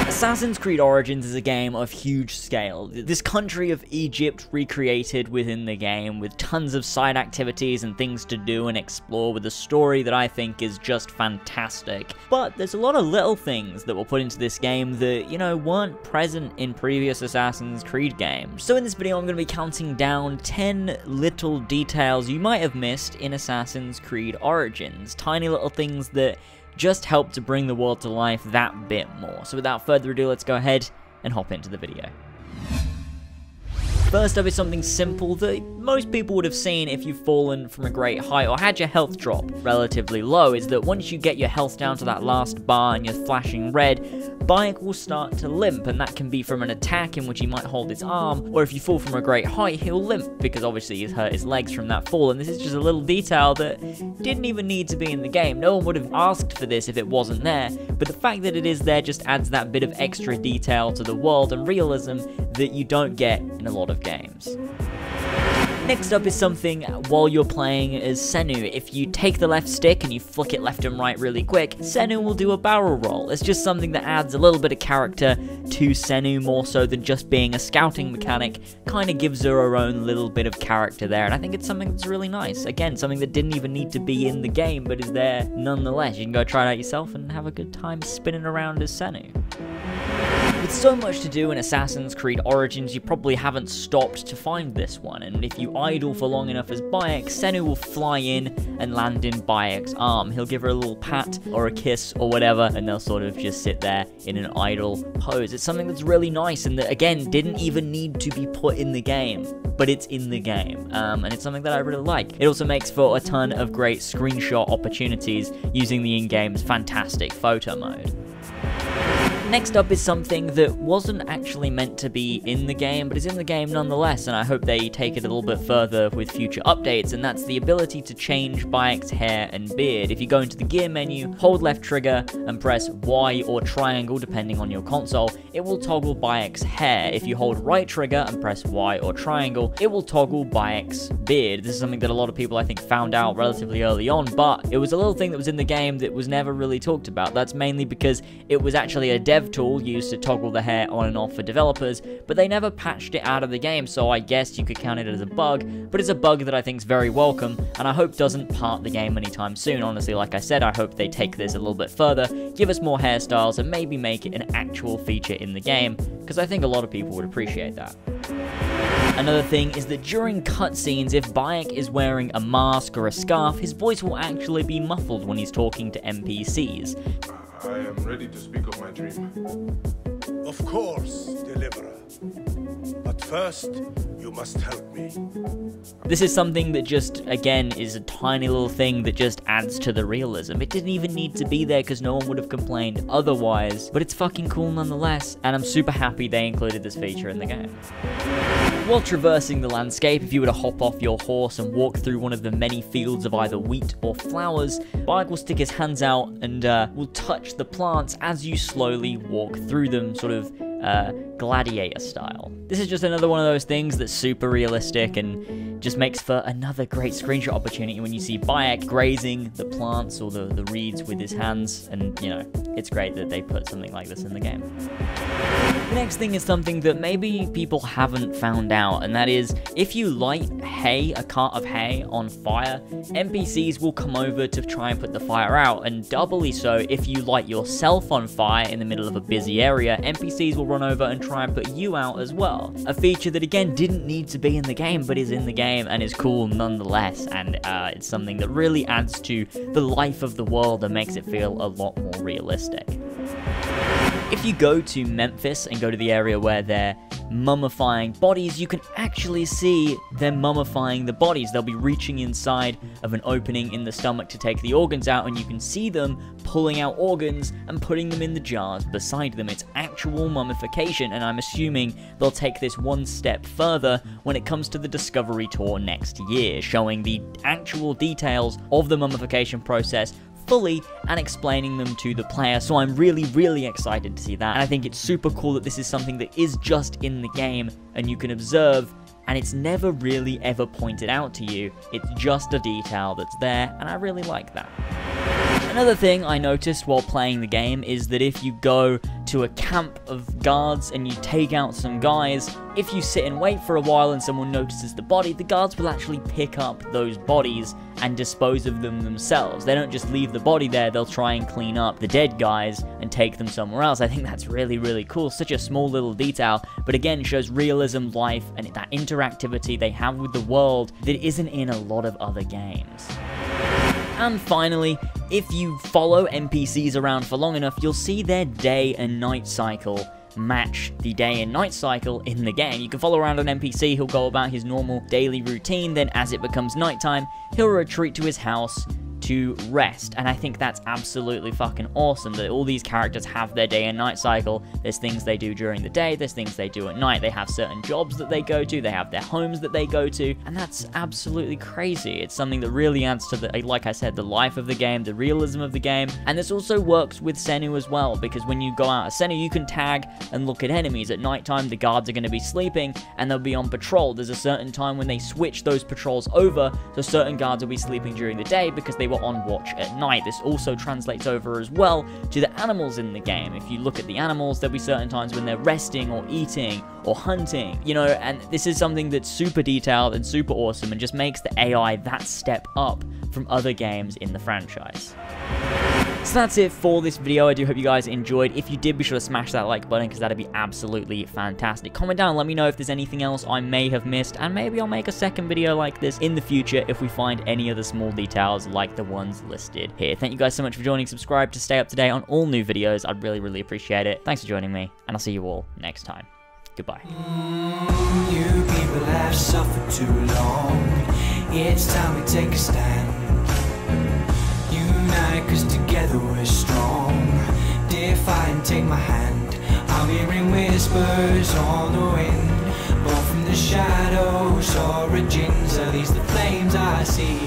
Assassin's Creed Origins is a game of huge scale. This country of Egypt recreated within the game with tons of side activities and things to do and explore with a story that I think is just fantastic. But there's a lot of little things that were put into this game that, you know, weren't present in previous Assassin's Creed games. So in this video I'm going to be counting down 10 little details you might have missed in Assassin's Creed Origins. Tiny little things that just help to bring the world to life that bit more. So without further ado, let's go ahead and hop into the video. First up is something simple that most people would have seen if you've fallen from a great height or had your health drop relatively low, is that once you get your health down to that last bar and you're flashing red, Byuk will start to limp, and that can be from an attack in which he might hold his arm, or if you fall from a great height, he'll limp, because obviously he's hurt his legs from that fall, and this is just a little detail that didn't even need to be in the game. No one would have asked for this if it wasn't there, but the fact that it is there just adds that bit of extra detail to the world and realism that you don't get in a lot of games. Next up is something while you're playing as Senu. If you take the left stick and you flick it left and right really quick, Senu will do a barrel roll. It's just something that adds a little bit of character to Senu, more so than just being a scouting mechanic. Kind of gives her own little bit of character there, and I think it's something that's really nice. Again, something that didn't even need to be in the game, but is there nonetheless. You can go try it out yourself and have a good time spinning around as Senu. With so much to do in Assassin's Creed Origins, you probably haven't stopped to find this one, and if you idle for long enough as Byuk, Senu will fly in and land in Byuk's arm. He'll give her a little pat or a kiss or whatever, and they'll sort of just sit there in an idle pose. It's something that's really nice and that, again, didn't even need to be put in the game, but it's in the game, and it's something that I really like. It also makes for a ton of great screenshot opportunities using the in-game's fantastic photo mode. Next up is something that wasn't actually meant to be in the game, but is in the game nonetheless, and I hope they take it a little bit further with future updates, and that's the ability to change Byuk's hair and beard. If you go into the gear menu, hold left trigger, and press Y or triangle depending on your console, it will toggle Byuk's hair. If you hold right trigger and press Y or triangle, it will toggle Byuk's beard. This is something that a lot of people I think found out relatively early on, but it was a little thing that was in the game that was never really talked about. That's mainly because it was actually a dev tool used to toggle the hair on and off for developers, but they never patched it out of the game, so I guess you could count it as a bug, but it's a bug that I think is very welcome, and I hope doesn't part the game anytime soon. Honestly, like I said, I hope they take this a little bit further, give us more hairstyles, and maybe make it an actual feature in the game, because I think a lot of people would appreciate that. Another thing is that during cutscenes, if Byuk is wearing a mask or a scarf, his voice will actually be muffled when he's talking to NPCs. I am ready to speak of my dream. Of course, Deliverer. But first, you must help me. This is something that just, again, is a tiny little thing that just adds to the realism. It didn't even need to be there because no one would have complained otherwise, but it's fucking cool nonetheless, and I'm super happy they included this feature in the game. While traversing the landscape, if you were to hop off your horse and walk through one of the many fields of either wheat or flowers, Byuk will stick his hands out and will touch the plants as you slowly walk through them, sort of gladiator style. This is just another one of those things that's super realistic and just makes for another great screenshot opportunity when you see Byuk grazing the plants or the reeds with his hands, and you know, it's great that they put something like this in the game. The next thing is something that maybe people haven't found out, and that is, if you light a cart of hay on fire, NPCs will come over to try and put the fire out, and doubly so if you light yourself on fire in the middle of a busy area, NPCs will run over and try and put you out as well. A feature that again didn't need to be in the game, but is in the game and is cool nonetheless, and it's something that really adds to the life of the world and makes it feel a lot more realistic. If you go to Memphis and go to the area where they're mummifying bodies, you can actually see them mummifying the bodies. They'll be reaching inside of an opening in the stomach to take the organs out, and you can see them pulling out organs and putting them in the jars beside them. It's actual mummification, and I'm assuming they'll take this one step further when it comes to the Discovery Tour next year, showing the actual details of the mummification process fully and explaining them to the player. So I'm really excited to see that, and I think it's super cool that this is something that is just in the game and you can observe and it's never really ever pointed out to you. It's just a detail that's there, and I really like that. Another thing I noticed while playing the game is that if you go to a camp of guards and you take out some guys, if you sit and wait for a while and someone notices the body, the guards will actually pick up those bodies and dispose of them themselves. They don't just leave the body there, they'll try and clean up the dead guys and take them somewhere else. I think that's really, really cool. Such a small little detail, but again, shows realism, life, and that interactivity they have with the world that isn't in a lot of other games. And finally, if you follow NPCs around for long enough, you'll see their day and night cycle match the day and night cycle in the game. You can follow around an NPC, he'll go about his normal daily routine, then as it becomes nighttime, he'll retreat to his house to rest, and I think that's absolutely fucking awesome that all these characters have their day and night cycle. There's things they do during the day, there's things they do at night, they have certain jobs that they go to, they have their homes that they go to, and that's absolutely crazy. It's something that really adds to the, like I said, the life of the game, the realism of the game, and this also works with Senu as well, because when you go out as Senu, you can tag and look at enemies. At nighttime, the guards are going to be sleeping, and they'll be on patrol. There's a certain time when they switch those patrols over, so certain guards will be sleeping during the day because they were on watch at night. This also translates over as well to the animals in the game. If you look at the animals, there'll be certain times when they're resting or eating or hunting, you know, and this is something that's super detailed and super awesome and just makes the AI that step up from other games in the franchise. So that's it for this video. I do hope you guys enjoyed. If you did, be sure to smash that like button because that'd be absolutely fantastic. Comment down, let me know if there's anything else I may have missed, and maybe I'll make a second video like this in the future if we find any other small details like the ones listed here. Thank you guys so much for joining. Subscribe to stay up to date on all new videos. I'd really, really appreciate it. Thanks for joining me, and I'll see you all next time. Goodbye. You people have suffered too long. It's time we take a stand. Unite, 'cause together we're strong. Defy and take my hand. I'll be hearing whispers on the wind. Born from the shadows, origins are these the flames I see.